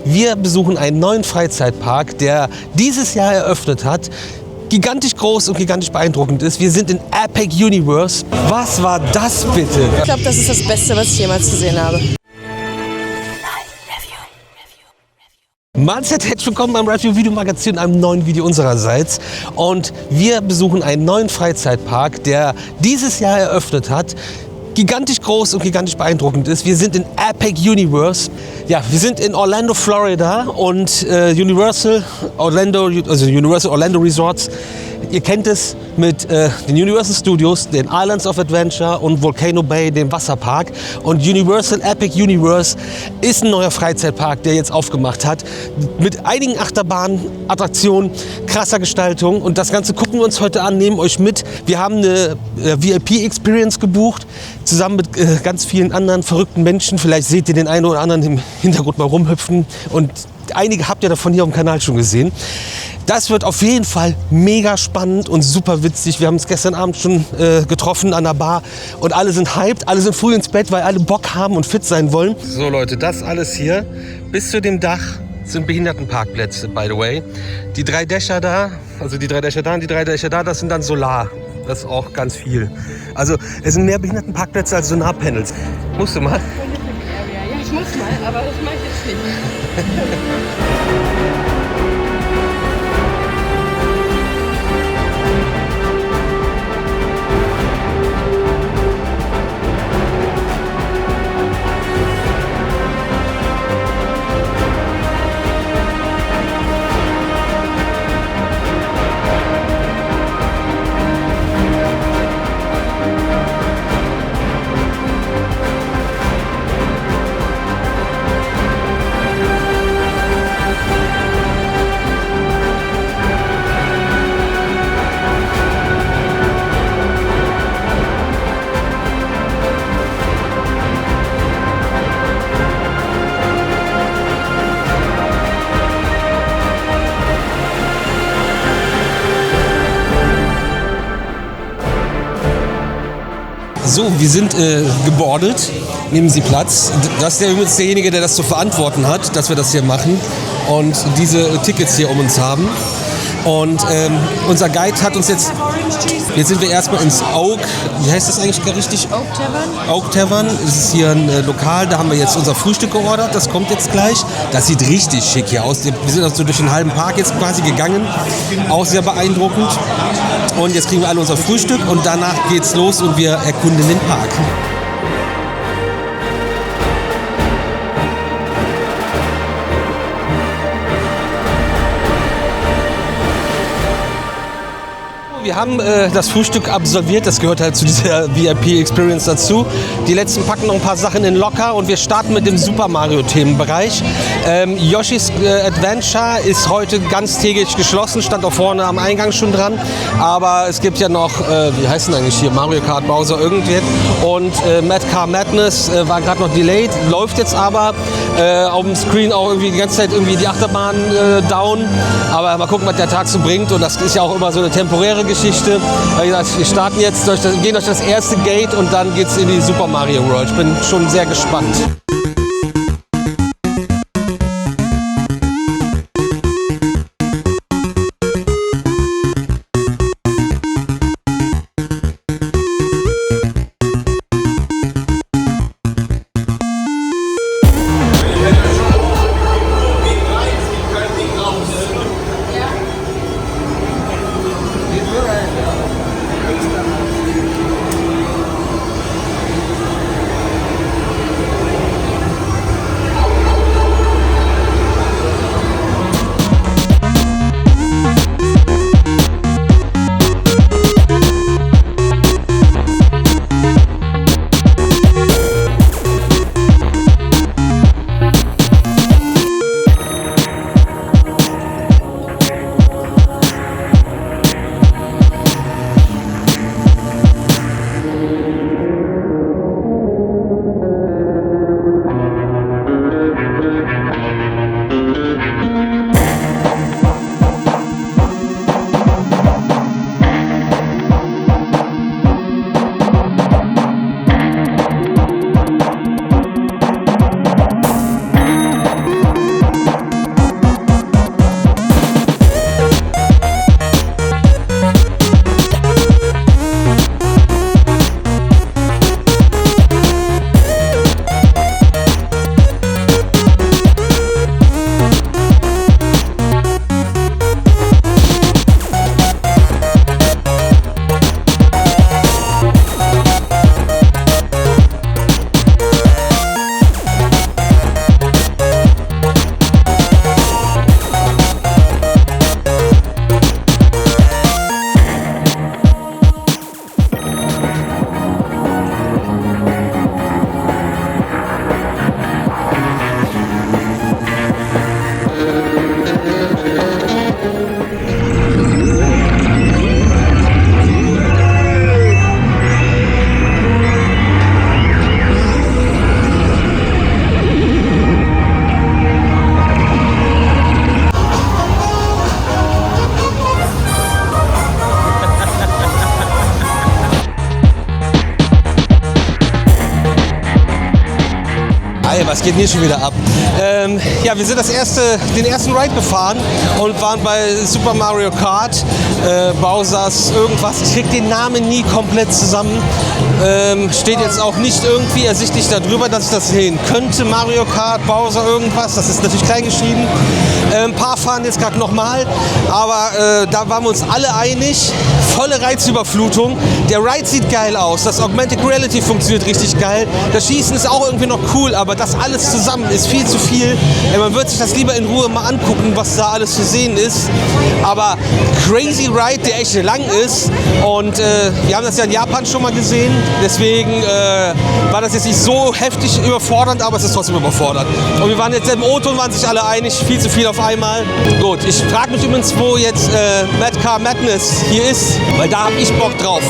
Wir besuchen einen neuen Freizeitpark, der dieses Jahr eröffnet hat. Gigantisch groß und gigantisch beeindruckend ist. Wir sind in Epic Universe. Was war das bitte? Ich glaube, das ist das Beste, was ich jemals gesehen habe. Mahlzeit, herzlich willkommen beim Review-Video-Magazin, einem neuen Video unsererseits. Und wir besuchen einen neuen Freizeitpark, der dieses Jahr eröffnet hat. Gigantisch groß und gigantisch beeindruckend ist. Wir sind in Epic Universe. Ja, wir sind in Orlando, Florida und Universal Orlando Resorts. Ihr kennt es mit den Universal Studios, den Islands of Adventure und Volcano Bay, dem Wasserpark. Und Universal Epic Universe ist ein neuer Freizeitpark, der jetzt aufgemacht hat. Mit einigen Achterbahnen, Attraktionen, krasser Gestaltung. Und das Ganze gucken wir uns heute an, nehmen euch mit. Wir haben eine VIP-Experience gebucht, zusammen mit ganz vielen anderen verrückten Menschen. Vielleicht seht ihr den einen oder anderen im Hintergrund mal rumhüpfen. Und einige habt ihr davon hier auf dem Kanal schon gesehen. Das wird auf jeden Fall mega spannend und super witzig. Wir haben uns gestern Abend schon getroffen an der Bar und alle sind hyped, alle sind früh ins Bett, weil alle Bock haben und fit sein wollen. So Leute, das alles hier bis zu dem Dach sind Behindertenparkplätze, by the way. Die 3 Dächer da, also die 3 Dächer da und die 3 Dächer da, das sind dann Solar. Das ist auch ganz viel. Also es sind mehr Behindertenparkplätze als Solarpanels. Musst du mal? Ja, ich muss mal, aber das mache ich jetzt nicht. So, wir sind gebordet. Nehmen Sie Platz. Das ist übrigens derjenige, der das zu verantworten hat, dass wir das hier machen und diese Tickets hier um uns haben. Und unser Guide hat uns jetzt sind wir erstmal ins Oak, wie heißt das eigentlich richtig? Oak Tavern. Oak Tavern, das ist hier ein Lokal, da haben wir jetzt unser Frühstück geordert, das kommt jetzt gleich. Das sieht richtig schick hier aus. Wir sind also durch den halben Park jetzt quasi gegangen, auch sehr beeindruckend. Und jetzt kriegen wir alle unser Frühstück und danach geht's los und wir erkunden den Park. Wir haben das Frühstück absolviert, das gehört halt zu dieser VIP-Experience dazu. Die letzten packen noch ein paar Sachen in locker und wir starten mit dem Super Mario-Themenbereich. Yoshi's Adventure ist heute ganztägig geschlossen, stand auch vorne am Eingang schon dran. Aber es gibt ja noch, wie heißt denn eigentlich hier, Mario Kart Bowser irgendwas. Und Mad Car Madness war gerade noch delayed, läuft jetzt aber auf dem Screen auch irgendwie die ganze Zeit irgendwie die Achterbahn down. Aber mal gucken, was der Tag so bringt. Und das ist ja auch immer so eine temporäre Geschichte. Wie gesagt, wir starten jetzt gehen durch das erste Gate und dann geht's in die Super Mario World. Ich bin schon sehr gespannt. Was geht hier schon wieder ab? Ja, wir sind den ersten Ride gefahren und waren bei Super Mario Kart. Bowser's irgendwas. Ich krieg den Namen nie komplett zusammen. Steht jetzt auch nicht irgendwie ersichtlich darüber, dass ich das sehen könnte. Mario Kart, Bowser, irgendwas. Das ist natürlich klein geschrieben. Ein paar fahren jetzt gerade nochmal. Aber da waren wir uns alle einig. Volle Reizüberflutung. Der Ride sieht geil aus. Das Augmented Reality funktioniert richtig geil. Das Schießen ist auch irgendwie noch cool, aber das alles zusammen ist viel zu viel. Man wird sich das lieber in Ruhe mal angucken, was da alles zu sehen ist. Aber crazy Ride, der echt lang ist. Und wir haben das ja in Japan schon mal gesehen. Deswegen war das jetzt nicht so heftig überfordernd, aber es ist trotzdem überfordernd. Und wir waren jetzt im O-Ton, waren sich alle einig, viel zu viel auf einmal. Gut, ich frage mich übrigens, wo jetzt Mad Car Madness hier ist, weil da habe ich Bock drauf.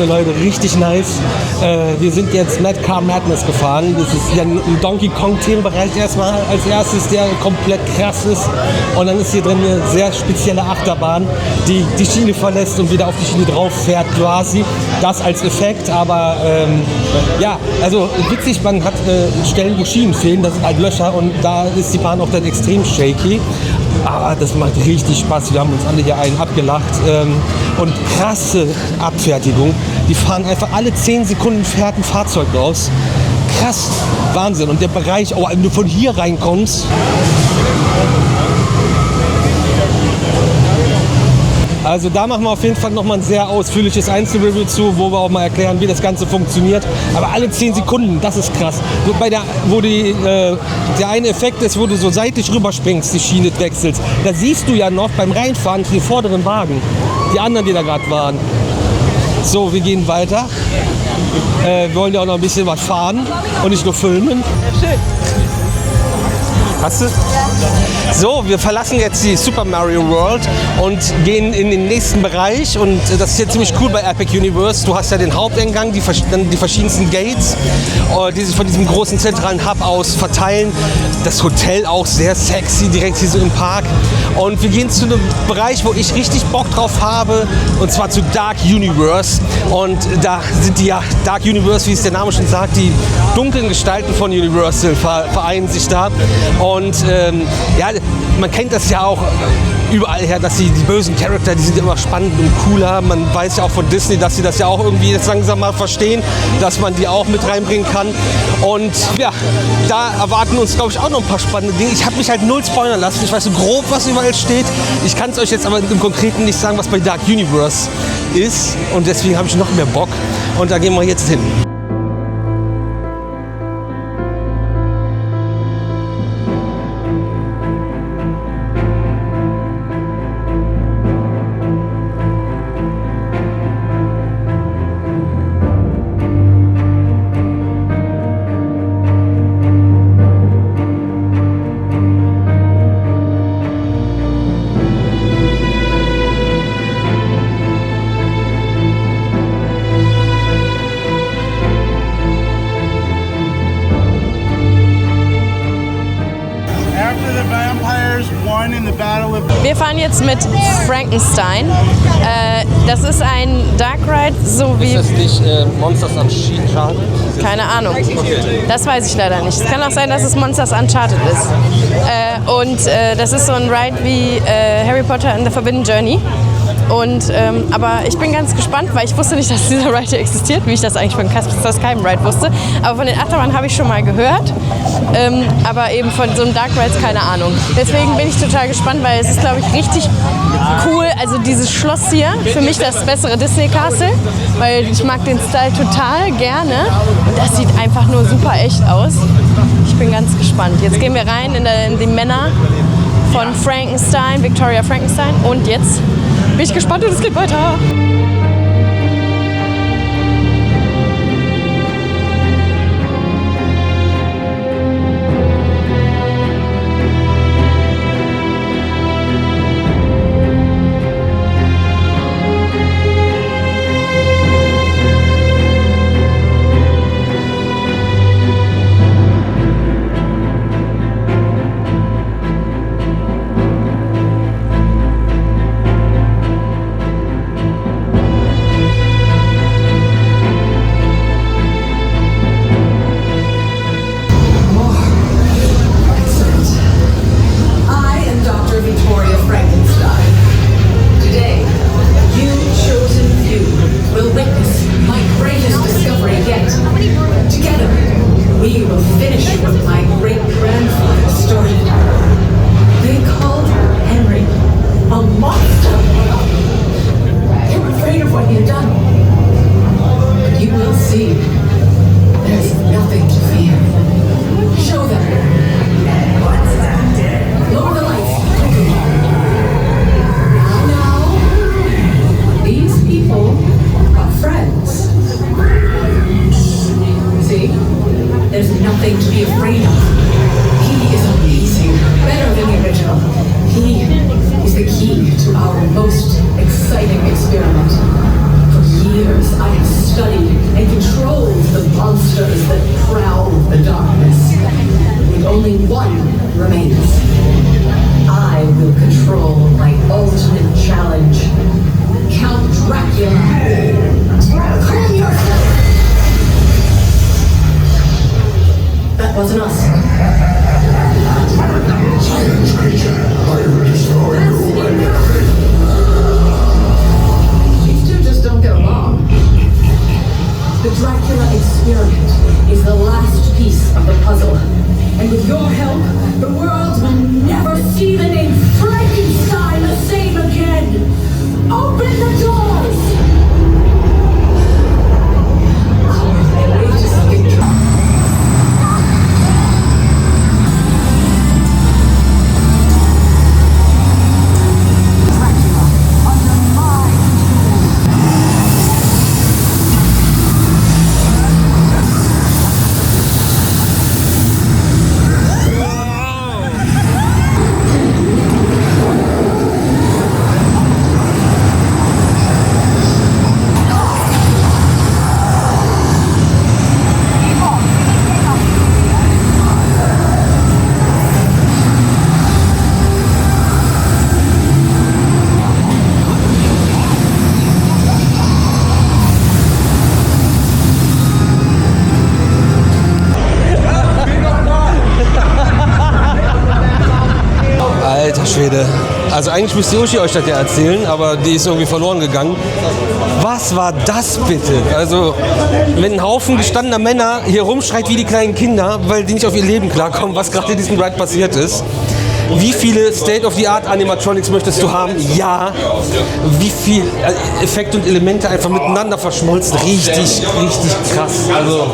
Leute, richtig nice. Wir sind jetzt Mad Car Madness gefahren. Das ist ja ein Donkey Kong-Themenbereich erstmal als erstes, der komplett krass ist. Und dann ist hier drin eine sehr spezielle Achterbahn, die die Schiene verlässt und wieder auf die Schiene drauf fährt quasi. Das als Effekt, aber ja, also witzig, man hat Stellen, wo Schienen fehlen, das sind halt Löcher und da ist die Bahn auch dann extrem shaky. Aber das macht richtig Spaß. Wir haben uns alle hier einen abgelacht. Und krasse Abfertigung. Die fahren einfach alle 10 Sekunden fährt ein Fahrzeug raus. Krass, Wahnsinn. Und der Bereich, oh, wenn du von hier reinkommst. Also da machen wir auf jeden Fall nochmal ein sehr ausführliches Einzelreview zu, wo wir auch mal erklären, wie das Ganze funktioniert. Aber alle 10 Sekunden, das ist krass. Der eine Effekt ist, wo du so seitlich rüberspringst, die Schiene wechselst. Da siehst du ja noch beim Reinfahren die vorderen Wagen. Die anderen, die da gerade waren. So, wir gehen weiter. Wir wollen ja auch noch ein bisschen was fahren und nicht nur filmen. Ja, schön. Hast du? Ja. So, wir verlassen jetzt die Super Mario World und gehen in den nächsten Bereich. Und das ist hier ziemlich cool bei Epic Universe. Du hast ja den Haupteingang, die verschiedensten Gates, die sich von diesem großen zentralen Hub aus verteilen. Das Hotel auch sehr sexy, direkt hier so im Park. Und wir gehen zu einem Bereich, wo ich richtig Bock drauf habe, und zwar zu Dark Universe. Und da sind die ja, Dark Universe, wie es der Name schon sagt, die dunklen Gestalten von Universal vereinen sich da. Und ja, man kennt das ja auch überall her, dass die bösen Charakter, die sind immer spannend und cooler. Man weiß ja auch von Disney, dass sie das ja auch irgendwie jetzt langsam mal verstehen, dass man die auch mit reinbringen kann. Und ja, da erwarten uns, glaube ich, auch noch ein paar spannende Dinge. Ich habe mich halt null spoilern lassen. Ich weiß so grob, was überall steht. Ich kann es euch jetzt aber im Konkreten nicht sagen, was bei Dark Universe ist. Und deswegen habe ich noch mehr Bock. Und da gehen wir jetzt hin. Wir fahren jetzt mit Frankenstein. Das ist ein Dark Ride, so wie... Ist das nicht Monsters Uncharted? Keine Ahnung. Das weiß ich leider nicht. Es kann auch sein, dass es Monsters Uncharted ist. Das ist so ein Ride wie Harry Potter and the Forbidden Journey. Aber ich bin ganz gespannt, weil ich wusste nicht, dass dieser Ride hier existiert, wie ich das eigentlich von Casper Skyrim Ride wusste. Aber von den Achterbahnen habe ich schon mal gehört, aber eben von so einem Dark Ride keine Ahnung. Deswegen bin ich total gespannt, weil es ist, glaube ich, richtig cool. Also dieses Schloss hier, für mich das bessere Disney Castle, weil ich mag den Style total gerne. Und das sieht einfach nur super echt aus. Ich bin ganz gespannt. Jetzt gehen wir rein in die Männer von Frankenstein, Victoria Frankenstein. Und jetzt bin ich gespannt und es geht weiter. Wasn't us. Silence, creature. I The Dracula experiment is the last piece of the puzzle. And with your help, the world will never see the name Frankenstein the same again. Open the doors! Alter Schwede. Also eigentlich müsste Uschi euch das ja erzählen, aber die ist irgendwie verloren gegangen. Was war das bitte? Also, wenn ein Haufen gestandener Männer hier rumschreit wie die kleinen Kinder, weil die nicht auf ihr Leben klarkommen, was gerade in diesem Ride passiert ist. Wie viele State-of-the-Art-Animatronics möchtest du haben? Ja. Wie viel Effekte und Elemente einfach miteinander verschmolzen? Richtig, richtig krass. Also,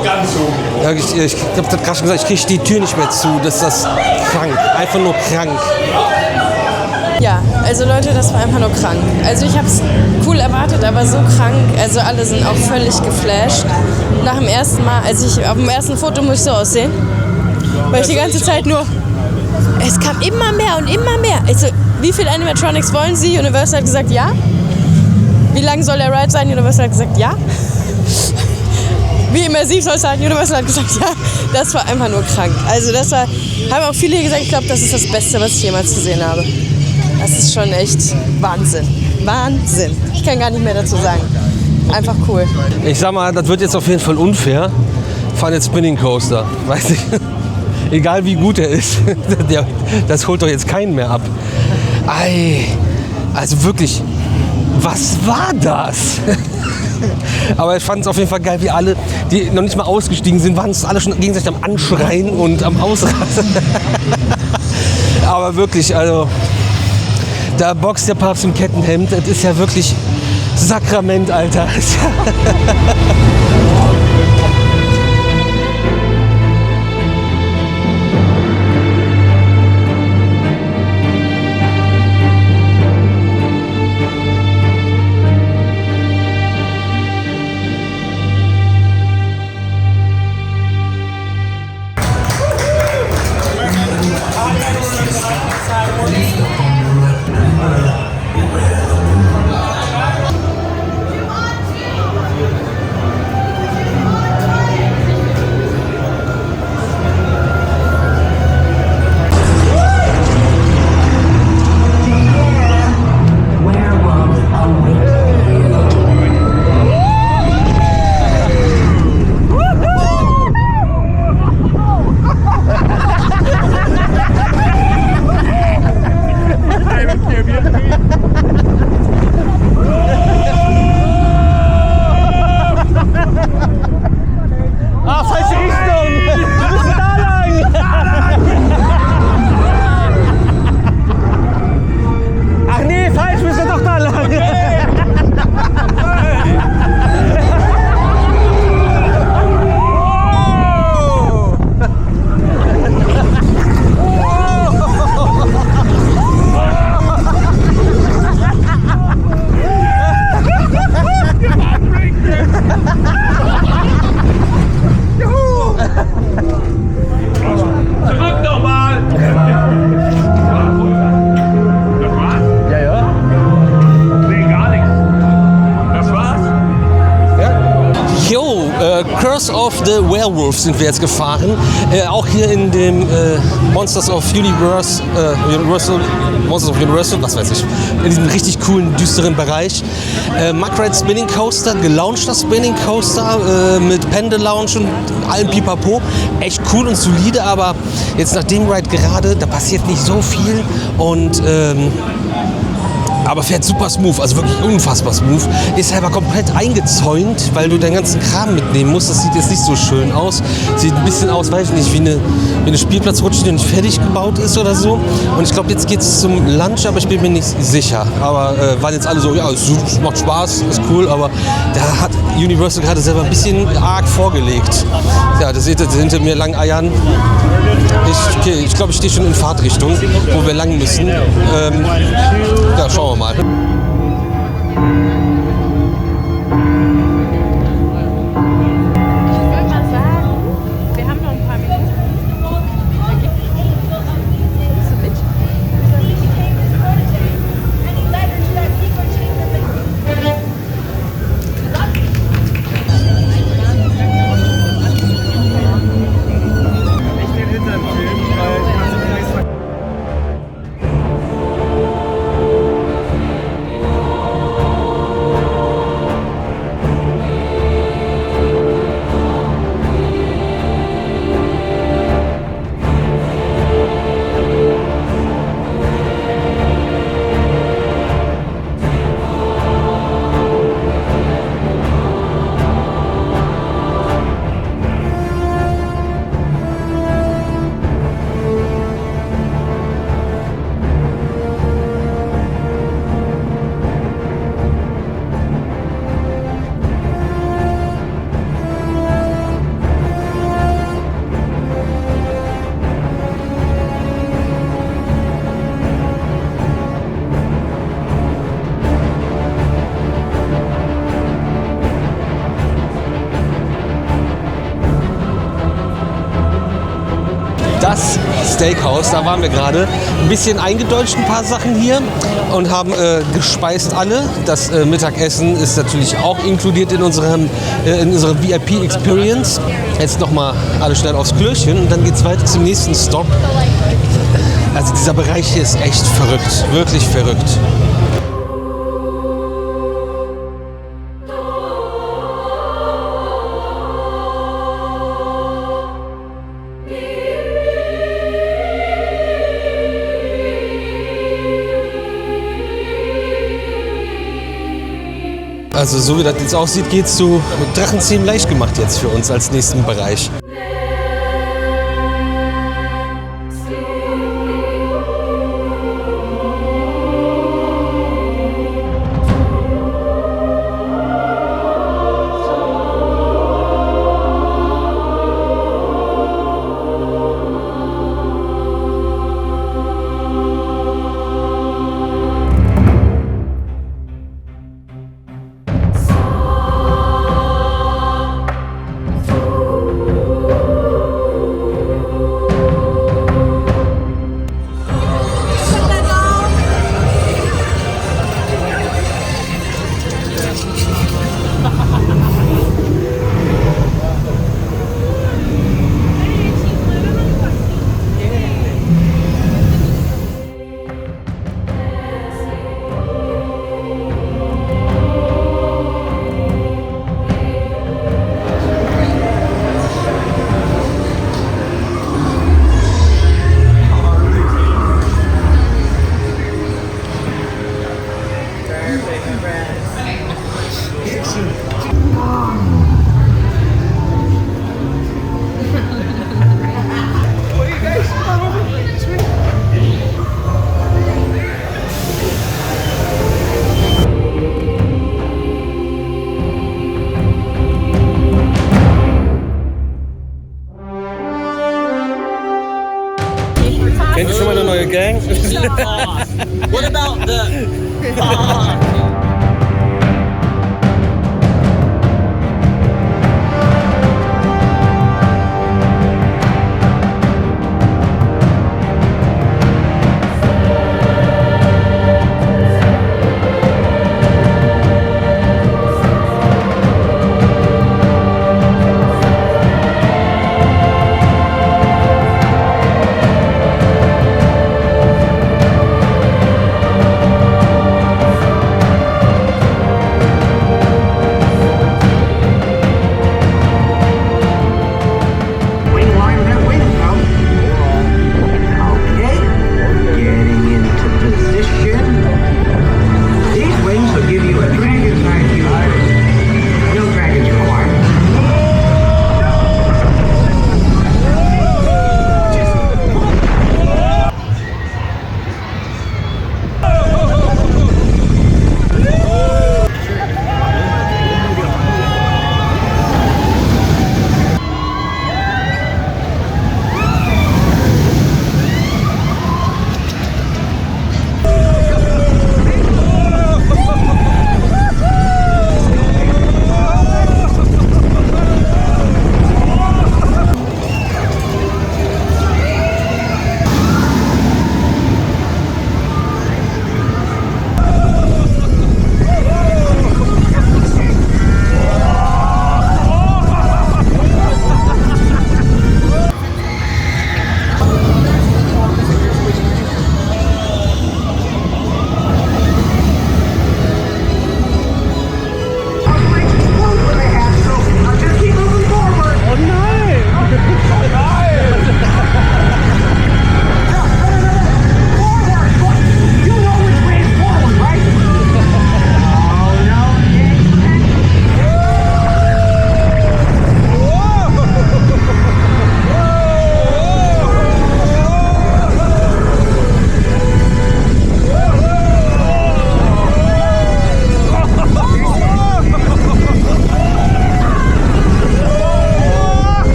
ich habe das gerade schon gesagt, ich kriege die Tür nicht mehr zu. Das ist krank. Einfach nur krank. Ja, also Leute, das war einfach nur krank. Also ich habe es cool erwartet, aber so krank. Also alle sind auch völlig geflasht. Nach dem ersten Mal, auf dem ersten Foto muss ich so aussehen, weil ich die ganze Zeit nur... Es kam immer mehr und immer mehr. Also, wie viele Animatronics wollen Sie? Universal hat gesagt, ja. Wie lang soll der Ride sein? Universal hat gesagt, ja. Wie immersiv soll es sein? Universal hat gesagt, ja. Das war einfach nur krank. Also das war, haben auch viele gesagt, ich glaube, das ist das Beste, was ich jemals gesehen habe. Das ist schon echt Wahnsinn. Wahnsinn. Ich kann gar nicht mehr dazu sagen. Einfach cool. Ich sag mal, das wird jetzt auf jeden Fall unfair. Fahren jetzt Spinning Coaster. Weiß ich. Egal wie gut er ist, das holt doch jetzt keinen mehr ab. Ei, also wirklich, was war das? Aber ich fand es auf jeden Fall geil, wie alle, die noch nicht mal ausgestiegen sind, waren es alle schon gegenseitig am Anschreien und am Ausrasten. Aber wirklich, also, da boxt der Papst im Kettenhemd, das ist ja wirklich Sakrament, Alter. Curse of the Werewolf sind wir jetzt gefahren. Auch hier in dem Monsters of Universal, was weiß ich, in diesem richtig coolen, düsteren Bereich. Muckride Spinning Coaster, gelaunchter Spinning Coaster mit Pendel Lounge und allem Pipapo. Echt cool und solide, aber jetzt nach dem Ride gerade, da passiert nicht so viel und aber fährt super smooth, also wirklich unfassbar smooth. Ist aber komplett eingezäunt, weil du deinen ganzen Kram mitnehmen musst. Das sieht jetzt nicht so schön aus. Sieht ein bisschen aus, weiß ich nicht, wie eine Spielplatzrutsche, die nicht fertig gebaut ist oder so. Und ich glaube, jetzt geht es zum Lunch, aber ich bin mir nicht sicher. Aber waren jetzt alle so, ja, es macht Spaß, ist cool, aber da hat Universal gerade selber ein bisschen arg vorgelegt. Ja, das seht ihr hinter mir lang eiern. Ich glaube, ich stehe schon in Fahrtrichtung, wo wir lang müssen. Ja, schauen wir mal. Das Steakhouse, da waren wir gerade. Ein bisschen eingedeutscht ein paar Sachen hier und haben gespeist alle. Das Mittagessen ist natürlich auch inkludiert in unserer VIP-Experience. Jetzt nochmal alle schnell aufs Klöchen und dann geht es weiter zum nächsten Stop. Also dieser Bereich hier ist echt verrückt, wirklich verrückt. Also so wie das jetzt aussieht, geht es zu Drachenzähmen leicht gemacht jetzt für uns als nächsten Bereich. Kennt ihr schon mal eine neue Gang? What about the...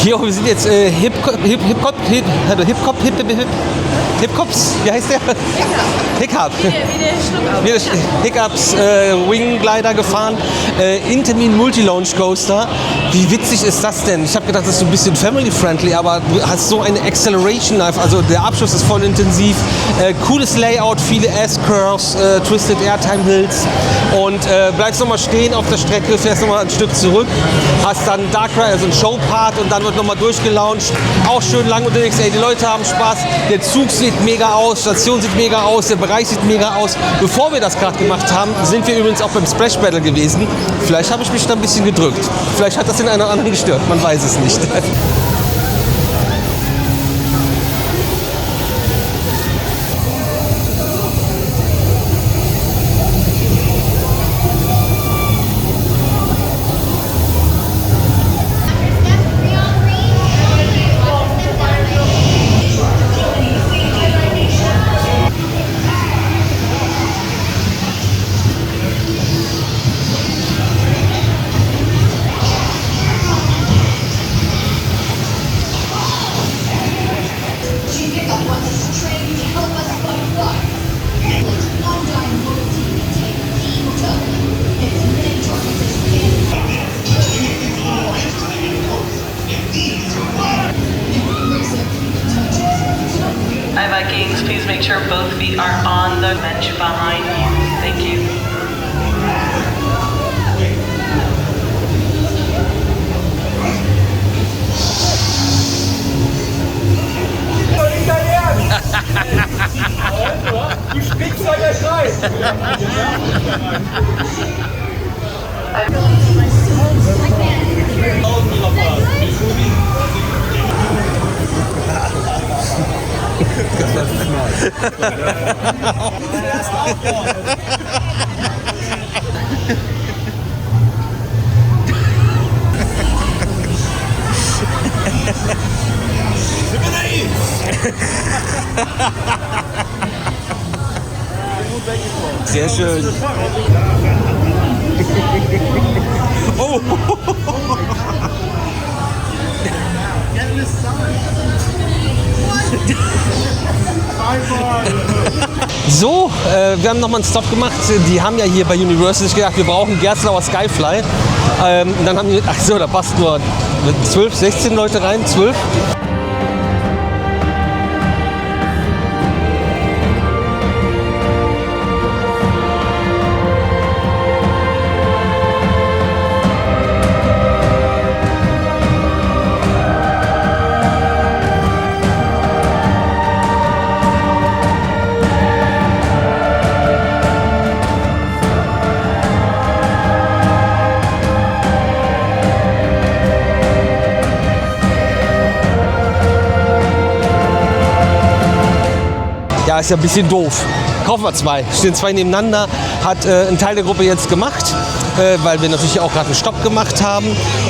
Jo, wir sind jetzt Hip-Cops, wie heißt der? Hiccup. Wie der Schluck Hiccups Wing Glider gefahren. Intamin Multi-Launch Coaster. Wie witzig ist das denn? Ich habe gedacht, das ist so ein bisschen family-friendly, aber du hast so eine Acceleration Knife. Also der Abschuss ist voll intensiv. Cooles Layout, viele S-Curves, Twisted Airtime Hills. Und bleibst nochmal stehen auf der Strecke, fährst nochmal ein Stück zurück. Hast dann Dark Ride, also einen Showpart, und dann wird nochmal durchgelauncht. Auch schön lang unterwegs. Ey, die Leute haben Spaß. Der Zug sieht mega aus, Station sieht mega aus, der Bereich sieht mega aus. Bevor wir das gerade gemacht haben, sind wir übrigens auch beim Splash Battle gewesen. Vielleicht habe ich mich da ein bisschen gedrückt. Vielleicht hat das den einen oder anderen gestört, man weiß es nicht. Hi Vikings, please make sure both feet are on the bench behind you. Thank you. Du springst an der Scheiß! Sehr schön. Oh. So, wir haben nochmal einen Stop gemacht. Die haben ja hier bei Universal sich gedacht, wir brauchen Gerstlauer Skyfly. Dann haben die, ach so, da passt nur 12, 16 Leute rein, 12. Ja, ist ja ein bisschen doof. Kaufen wir zwei. Stehen zwei nebeneinander. Hat ein Teil der Gruppe jetzt gemacht, weil wir natürlich auch gerade einen Stopp gemacht haben.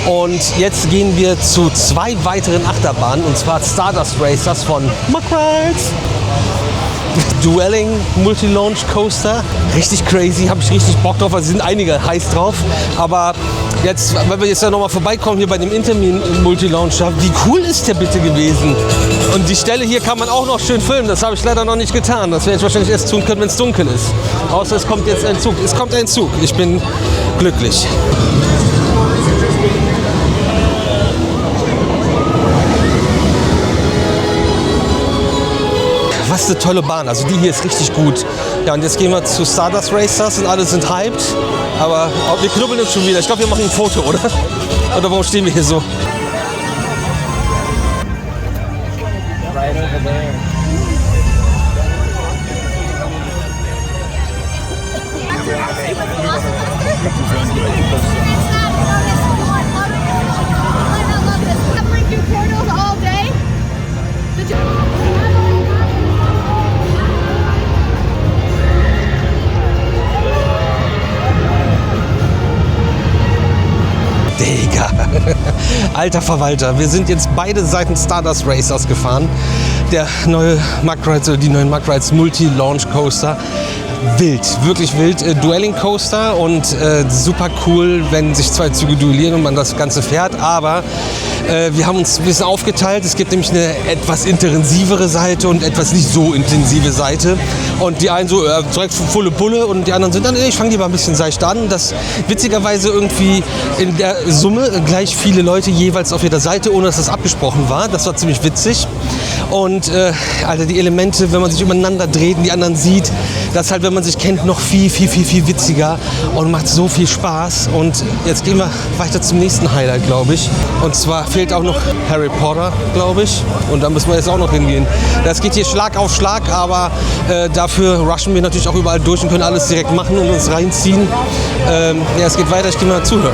Und jetzt gehen wir zu zwei weiteren Achterbahnen, und zwar Stardust Racers von Mack Rides. Dueling Multi-Launch Coaster. Richtig crazy, habe ich richtig Bock drauf. Also sind einige heiß drauf. Aber jetzt, weil wir jetzt ja nochmal vorbeikommen hier bei dem Intamin Multi-Launcher, wie cool ist der bitte gewesen? Und die Stelle hier kann man auch noch schön filmen. Das habe ich leider noch nicht getan. Das werde ich wahrscheinlich erst tun können, wenn es dunkel ist. Außer es kommt jetzt ein Zug. Es kommt ein Zug. Ich bin glücklich. Was eine tolle Bahn, also die hier ist richtig gut. Ja, und jetzt gehen wir zu Stardust Racers und alle sind hyped. Aber wir knubbeln uns schon wieder. Ich glaube, wir machen ein Foto, oder? Oder warum stehen wir hier so? Right over there. Digga. Alter Verwalter, wir sind jetzt beide Seiten Stardust Racers gefahren. Der neue Mack Rides, oder die neuen Mack Rides Multi-Launch Coaster. Wild, wirklich wild. Dueling Coaster und super cool, wenn sich zwei Züge duellieren und man das Ganze fährt. Aber Wir haben uns ein bisschen aufgeteilt. Es gibt nämlich eine etwas intensivere Seite und etwas nicht so intensive Seite. Und die einen so direkt volle Pulle und die anderen sind dann, ich fange lieber ein bisschen seicht an. Das witzigerweise irgendwie in der Summe gleich viele Leute jeweils auf jeder Seite, ohne dass das abgesprochen war. Das war ziemlich witzig. Und Alter, die Elemente, wenn man sich übereinander dreht und die anderen sieht, das ist halt, wenn man sich kennt, noch viel witziger und macht so viel Spaß. Und jetzt gehen wir weiter zum nächsten Highlight, glaube ich. Und zwar fehlt auch noch Harry Potter, glaube ich. Und da müssen wir jetzt auch noch hingehen. Das geht hier Schlag auf Schlag, aber dafür rushen wir natürlich auch überall durch und können alles direkt machen und uns reinziehen. Ja, es geht weiter, ich gehe mal zuhören.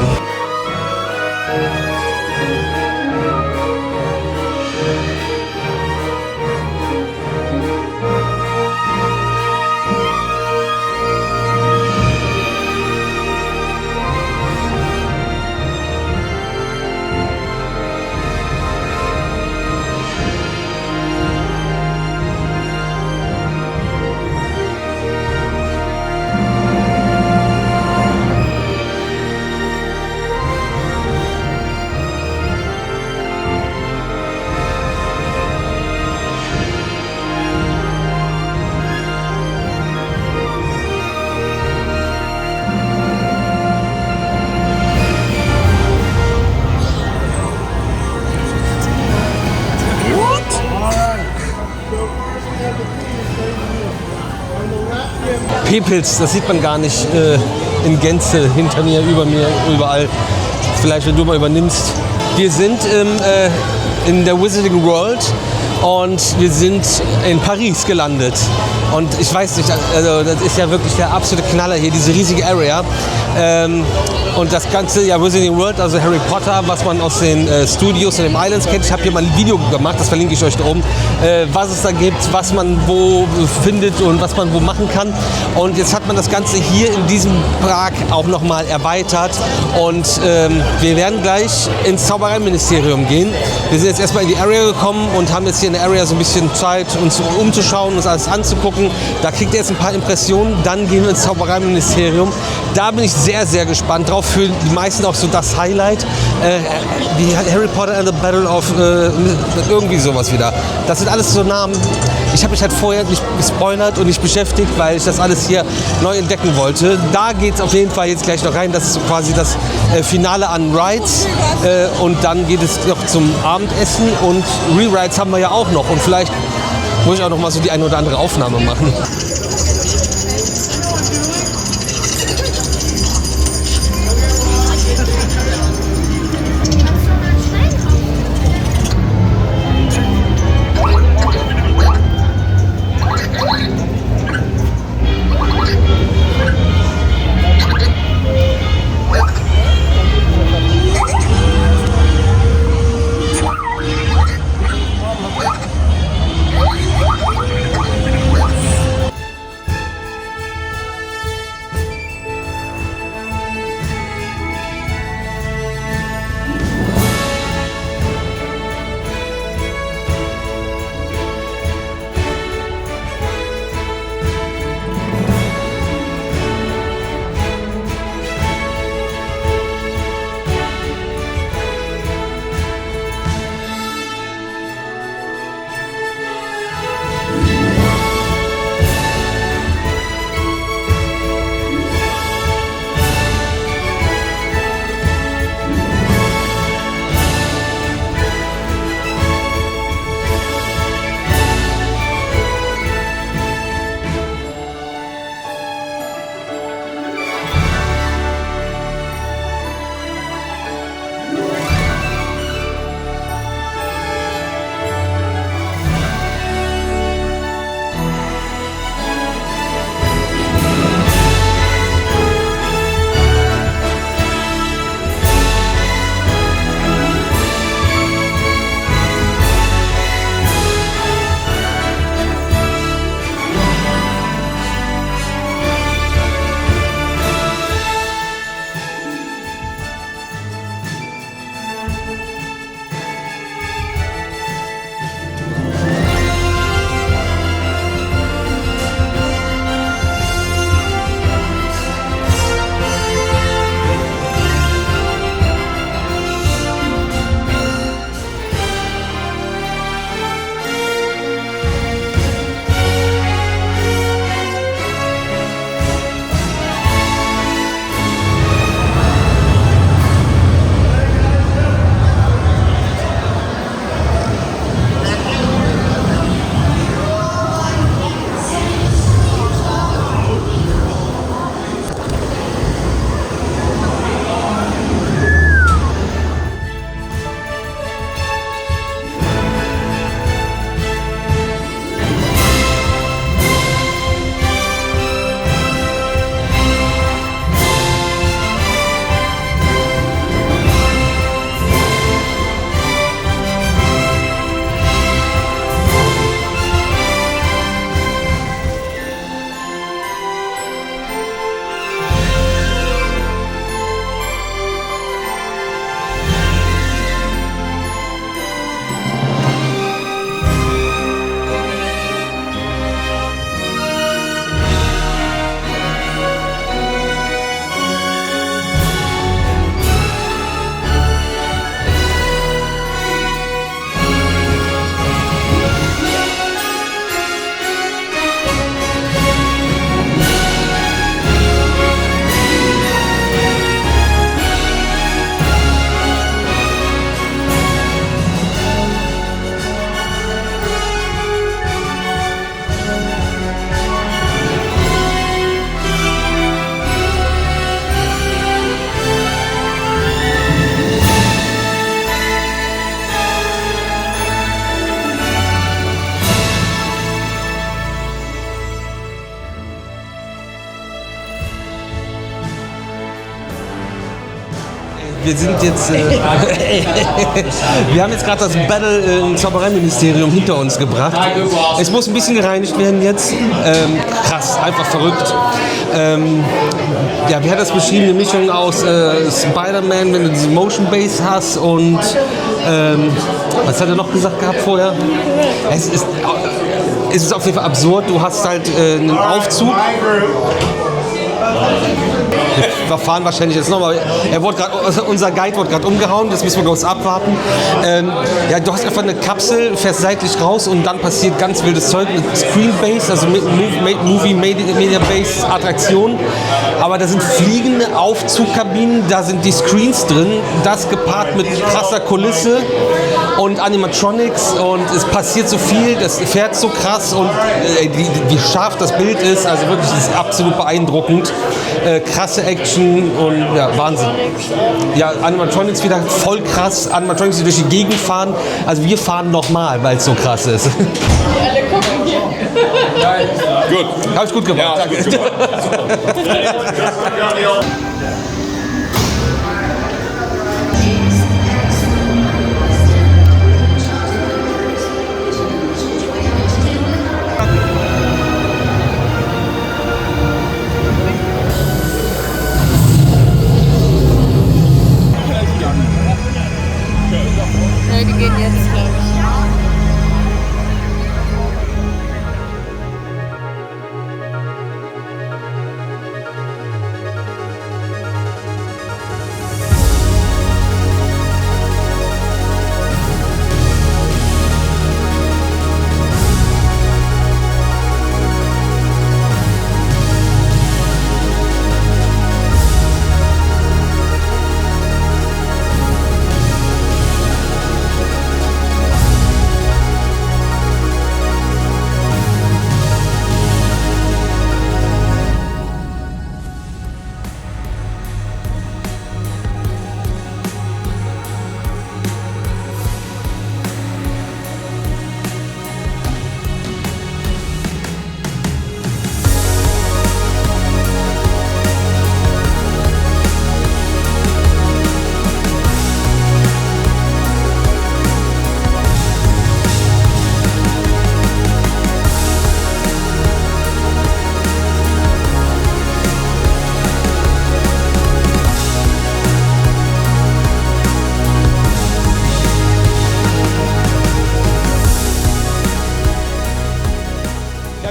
P-Pilz, das sieht man gar nicht in Gänze hinter mir, über mir, überall. Vielleicht, wenn du mal übernimmst. Wir sind in der Wizarding World und wir sind in Paris gelandet. Und ich weiß nicht, also das ist ja wirklich der absolute Knaller hier, diese riesige Area. Und das ganze, ja, Wizarding World, also Harry Potter, was man aus den Studios und den Islands kennt. Ich habe hier mal ein Video gemacht, das verlinke ich euch da oben, was es da gibt, was man wo findet und was man wo machen kann. Und jetzt hat man das Ganze hier in diesem Park auch nochmal erweitert. Und wir werden gleich ins Zaubereiministerium gehen. Wir sind jetzt erstmal in die Area gekommen und haben jetzt hier in der Area so ein bisschen Zeit, uns umzuschauen, uns alles anzugucken. Da kriegt ihr jetzt ein paar Impressionen. Dann gehen wir ins Zaubereiministerium. Da bin ich sehr gespannt drauf. Für die meisten auch so das Highlight. Die Harry Potter and the Battle of irgendwie sowas wieder. Das sind alles so Namen. Ich habe mich halt vorher nicht gespoilert und nicht beschäftigt, weil ich das alles hier neu entdecken wollte. Da geht es auf jeden Fall jetzt gleich noch rein. Das ist so quasi das Finale an Rides. Und dann geht es noch zum Abendessen. Und Rewrites haben wir ja auch noch. Und vielleicht muss ich auch noch mal so die eine oder andere Aufnahme machen. wir sind jetzt. Wir haben jetzt gerade das Battle im Zaubereiministerium hinter uns gebracht. Es muss ein bisschen gereinigt werden jetzt. Krass, einfach verrückt. Ja, wie hat das beschrieben? Eine Mischung aus Spider-Man, wenn du diese Motion Base hast und was hat er noch gesagt gehabt vorher? Es ist auf jeden Fall absurd. Du hast halt einen Aufzug. Wir fahren wahrscheinlich jetzt nochmal. Unser Guide wurde gerade umgehauen, das müssen wir kurz abwarten. Ja, du hast einfach eine Kapsel, fährst seitlich raus und dann passiert ganz wildes Zeug mit Screen-Based, also mit Movie-Media-Based Attraktionen. Aber da sind fliegende Aufzugkabinen, da sind die Screens drin, das gepaart mit krasser Kulisse und Animatronics und es passiert so viel, das fährt so krass und wie scharf das Bild ist, also wirklich, das ist absolut beeindruckend. Krasse Action und ja, Wahnsinn. Ja, Animatronics wieder voll krass, Animatronics, die durch die Gegend fahren. Also wir fahren nochmal, weil es so krass ist. Alle gucken hier. Gut. Habe ich gut gemacht. Ja, danke. Die gehen jetzt, glaube ich.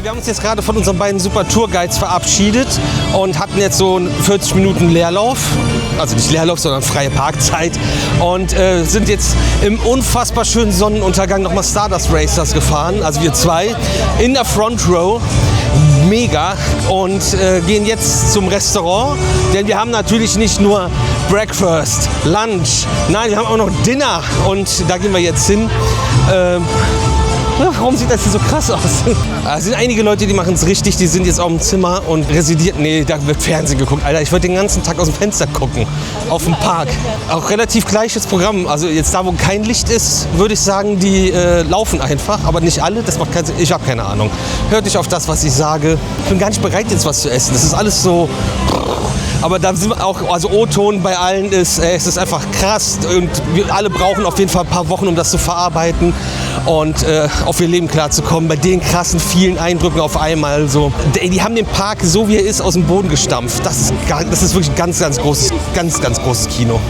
Wir haben uns jetzt gerade von unseren beiden super Tourguides verabschiedet und hatten jetzt so 40 Minuten Leerlauf. Also nicht Leerlauf, sondern freie Parkzeit. Und sind jetzt im unfassbar schönen Sonnenuntergang nochmal Stardust Racers gefahren. Also wir zwei in der Front Row. Mega. Und gehen jetzt zum Restaurant. Denn wir haben natürlich nicht nur Breakfast, Lunch. Nein, wir haben auch noch Dinner. Und da gehen wir jetzt hin. Warum sieht das hier so krass aus? Es sind einige Leute, die machen es richtig, die sind jetzt auf dem Zimmer und residiert. Nee, da wird Fernsehen geguckt. Alter, ich würde den ganzen Tag aus dem Fenster gucken. Auf dem Park. Auch relativ gleiches Programm. Also jetzt da, wo kein Licht ist, würde ich sagen, die laufen einfach. Aber nicht alle, das macht keinen Sinn. Ich habe keine Ahnung. Hört nicht auf das, was ich sage. Ich bin gar nicht bereit, jetzt was zu essen. Das ist alles so... Aber da sind wir auch, also O-Ton bei allen ist, es ist einfach krass und wir alle brauchen auf jeden Fall ein paar Wochen, um das zu verarbeiten und auf ihr Leben klarzukommen. Bei den krassen, vielen Eindrücken auf einmal so. Die haben den Park, so wie er ist, aus dem Boden gestampft. Das ist wirklich ein ganz großes Kino.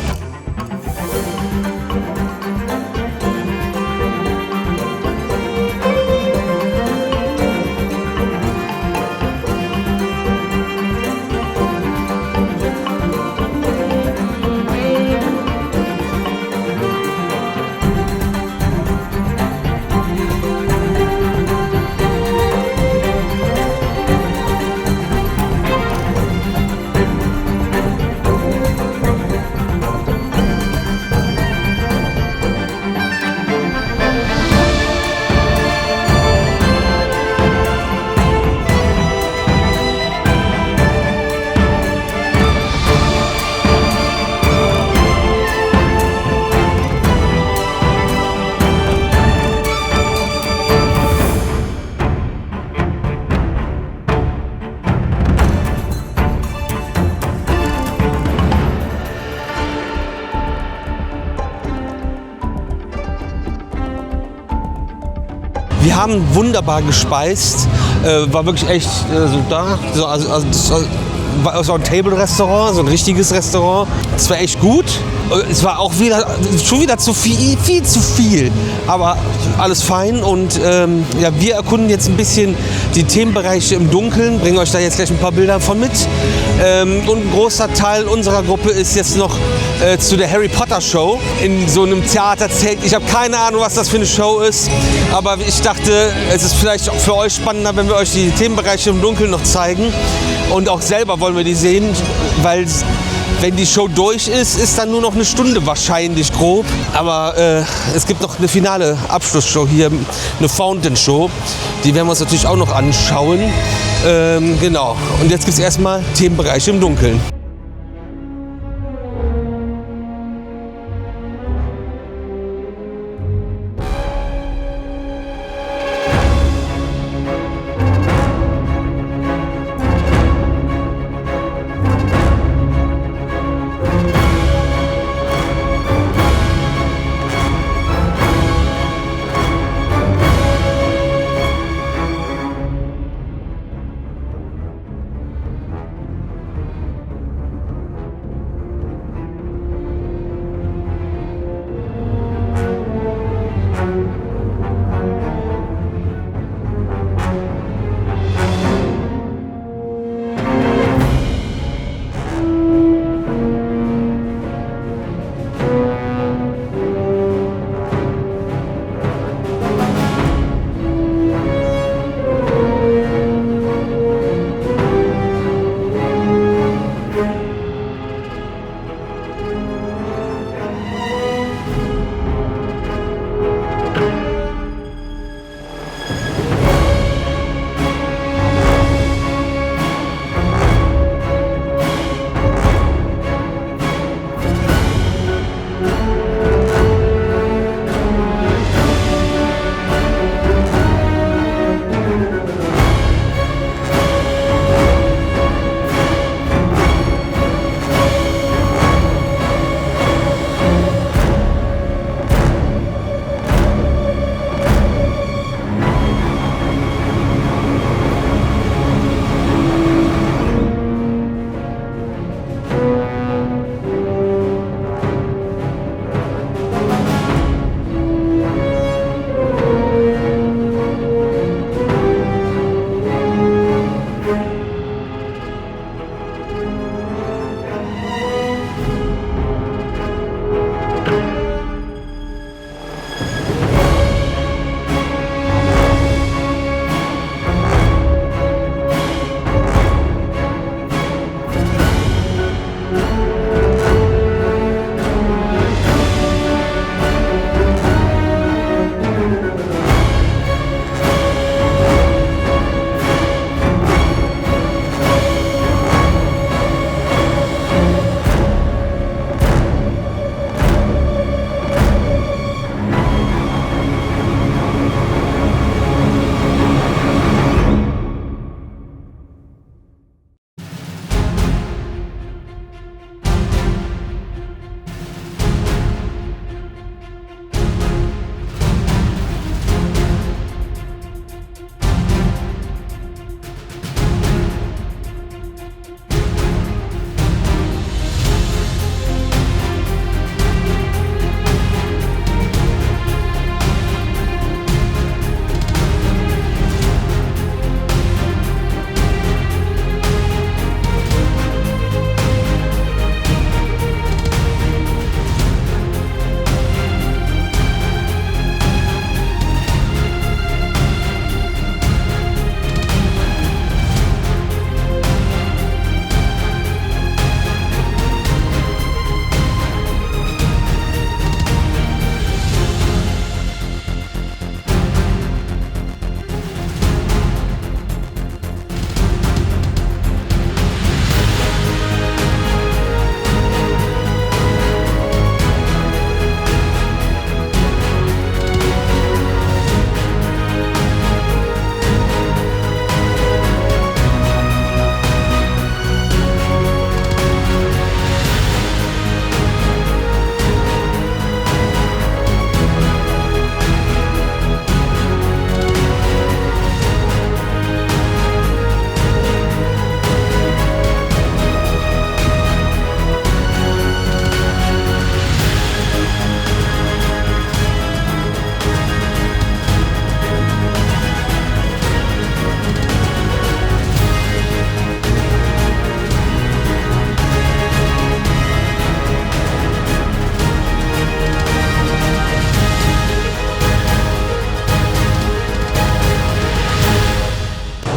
Wir haben wunderbar gespeist, war wirklich echt so da, war so ein Table-Restaurant, so ein richtiges Restaurant. Es war echt gut. Es war auch schon wieder viel zu viel, aber alles fein. Und ja, wir erkunden jetzt ein bisschen die Themenbereiche im Dunkeln, bringen euch da jetzt gleich ein paar Bilder von mit. Und ein großer Teil unserer Gruppe ist jetzt noch zu der Harry Potter Show in so einem Theaterzelt. Ich habe keine Ahnung, was das für eine Show ist, aber ich dachte, es ist vielleicht auch für euch spannender, wenn wir euch die Themenbereiche im Dunkeln noch zeigen. Und auch selber wollen wir die sehen, weil wenn die Show durch ist, ist dann nur noch eine Stunde wahrscheinlich grob. Aber es gibt noch eine finale Abschlussshow hier, eine Fountain Show. Die werden wir uns natürlich auch noch anschauen. Genau. Und jetzt gibt es erstmal Themenbereiche im Dunkeln.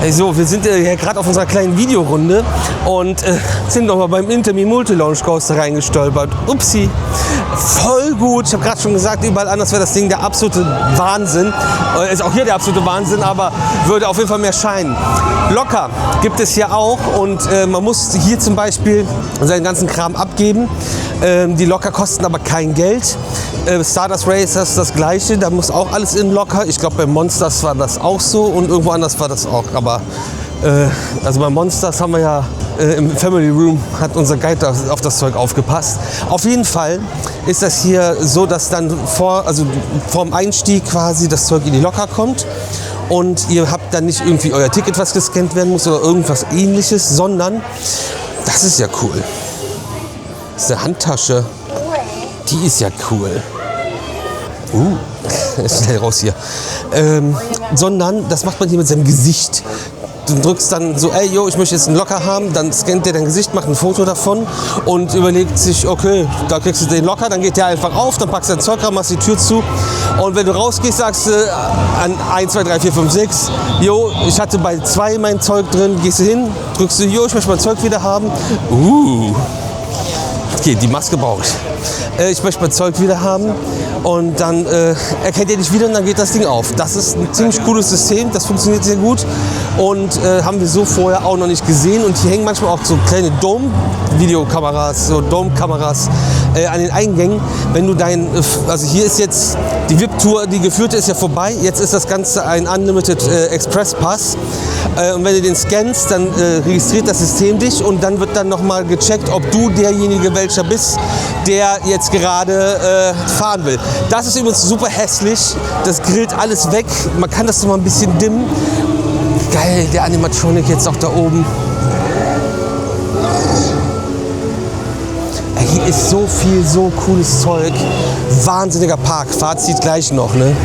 So, wir sind ja gerade auf unserer kleinen Videorunde und sind noch mal beim Intermi Multi-Launch Coaster reingestolpert. Upsi. Voll gut. Ich habe gerade schon gesagt, überall anders wäre das Ding der absolute Wahnsinn. Ist auch hier der absolute Wahnsinn, aber würde auf jeden Fall mehr scheinen. Locker gibt es hier auch und man muss hier zum Beispiel seinen ganzen Kram abgeben. Die Locker kosten aber kein Geld. Stardust Racers das gleiche, da muss auch alles in Locker. Ich glaube, bei Monsters war das auch so und irgendwo anders war das auch. Aber also bei Monsters haben wir ja im Family Room, hat unser Guide auf das Zeug aufgepasst. Auf jeden Fall ist das hier so, dass dann vorm Einstieg quasi das Zeug in die Locker kommt. Und ihr habt dann nicht irgendwie euer Ticket, was gescannt werden muss oder irgendwas ähnliches, sondern das ist ja cool. Das ist eine Handtasche. Die ist ja cool. Schnell raus hier. Sondern das macht man hier mit seinem Gesicht. Du drückst dann so, ey, yo, ich möchte jetzt einen Locker haben, dann scannt der dein Gesicht, macht ein Foto davon und überlegt sich, okay, da kriegst du den Locker, dann geht der einfach auf, dann packst du dein Zeug rein, machst die Tür zu und wenn du rausgehst, sagst du an 1, 2, 3, 4, 5, 6, yo, ich hatte bei 2 mein Zeug drin, gehst du hin, drückst du, yo, ich möchte mein Zeug wieder haben. Okay, die Maske brauche ich. Ich möchte mein Zeug wieder haben und dann erkennt ihr dich wieder und dann geht das Ding auf. Das ist ein ziemlich cooles System, das funktioniert sehr gut und haben wir so vorher auch noch nicht gesehen. Und hier hängen manchmal auch so kleine Dome-Videokameras, so Dome-Kameras an den Eingängen. Wenn du also hier ist jetzt die VIP-Tour, die geführte ist ja vorbei. Jetzt ist das Ganze ein Unlimited Express Pass. Und wenn du den scannst, dann registriert das System dich und dann wird dann nochmal gecheckt, ob du derjenige welcher bist, der jetzt gerade fahren will. Das ist übrigens super hässlich. Das grillt alles weg. Man kann das so mal ein bisschen dimmen. Geil, der Animatronic jetzt auch da oben. Hier ist so viel, so cooles Zeug. Wahnsinniger Park. Fazit gleich noch, ne?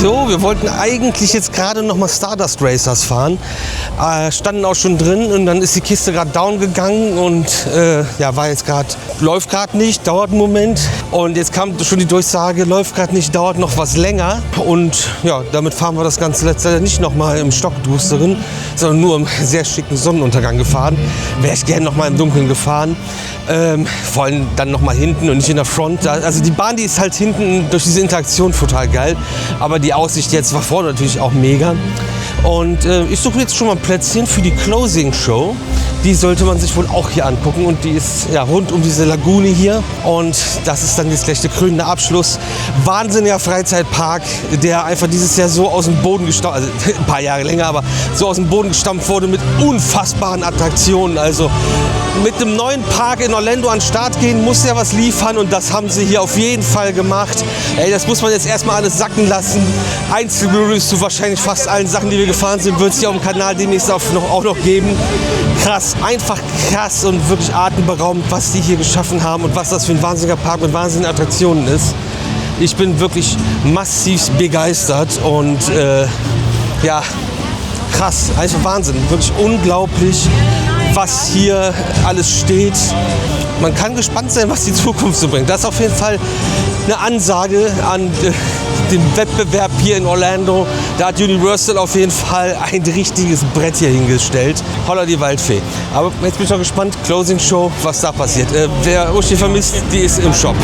So, wir wollten eigentlich jetzt gerade noch mal Stardust Racers fahren. Standen auch schon drin und dann ist die Kiste gerade down gegangen und ja, war jetzt gerade, läuft gerade nicht, dauert einen Moment. Und jetzt kam schon die Durchsage, läuft gerade nicht, dauert noch was länger. Und ja, damit fahren wir das Ganze letztendlich nicht noch mal im Stockdusteren, sondern nur im sehr schicken Sonnenuntergang gefahren. Wäre ich gerne noch mal im Dunkeln gefahren. Vor allem dann noch mal hinten und nicht in der Front. Also die Bahn, die ist halt hinten durch diese Interaktion total geil. Aber die Aussicht jetzt war vorne natürlich auch mega. Und ich suche jetzt schon mal ein Plätzchen für die Closing Show. Die sollte man sich wohl auch hier angucken und die ist ja rund um diese Lagune hier. Und das ist dann jetzt gleich der krönende Abschluss. Wahnsinniger Freizeitpark, der einfach dieses Jahr so aus dem Boden gestampft, also ein paar Jahre länger, aber so aus dem Boden gestampft wurde mit unfassbaren Attraktionen. Also mit einem neuen Park in Orlando an den Start gehen, muss ja was liefern und das haben sie hier auf jeden Fall gemacht. Ey, das muss man jetzt erstmal alles sacken lassen. Einzelreviews zu wahrscheinlich fast allen Sachen, die wir gefahren sind, wird es hier auf dem Kanal demnächst auch noch geben. Krass, einfach krass und wirklich atemberaubend, was die hier geschaffen haben und was das für ein wahnsinniger Park mit wahnsinnigen Attraktionen ist. Ich bin wirklich massiv begeistert und ja, krass, einfach Wahnsinn, wirklich unglaublich, was hier alles steht. Man kann gespannt sein, was die Zukunft so bringt. Das ist auf jeden Fall eine Ansage an den Wettbewerb hier in Orlando. Da hat Universal auf jeden Fall ein richtiges Brett hier hingestellt. Holla die Waldfee. Aber jetzt bin ich noch gespannt, Closing Show, was da passiert. Wer Uschi vermisst, die ist im Shop.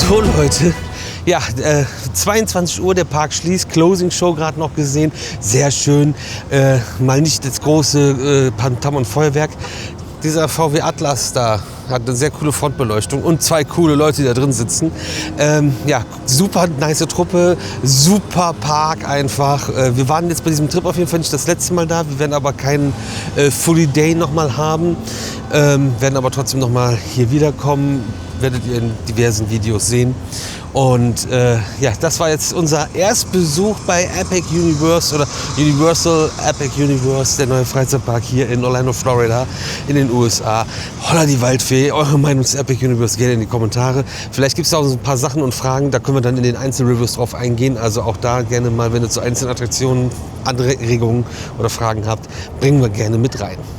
So Leute, ja, 22 Uhr, der Park schließt, Closing Show gerade noch gesehen, sehr schön, mal nicht das große Tamtam und Feuerwerk. Dieser VW Atlas da hat eine sehr coole Frontbeleuchtung und zwei coole Leute, die da drin sitzen. Ja, super nice Truppe, super Park einfach. Wir waren jetzt bei diesem Trip auf jeden Fall nicht das letzte Mal da. Wir werden aber keinen Fully Day nochmal haben, werden aber trotzdem nochmal hier wiederkommen. Werdet ihr in diversen Videos sehen. Und ja, das war jetzt unser Erstbesuch bei Epic Universe oder Universal Epic Universe, der neue Freizeitpark hier in Orlando, Florida, in den USA. Holla die Waldfee, eure Meinung zu Epic Universe gerne in die Kommentare. Vielleicht gibt es auch so ein paar Sachen und Fragen, da können wir dann in den Einzelreviews drauf eingehen. Also auch da gerne mal, wenn ihr zu einzelnen Attraktionen Anregungen oder Fragen habt, bringen wir gerne mit rein.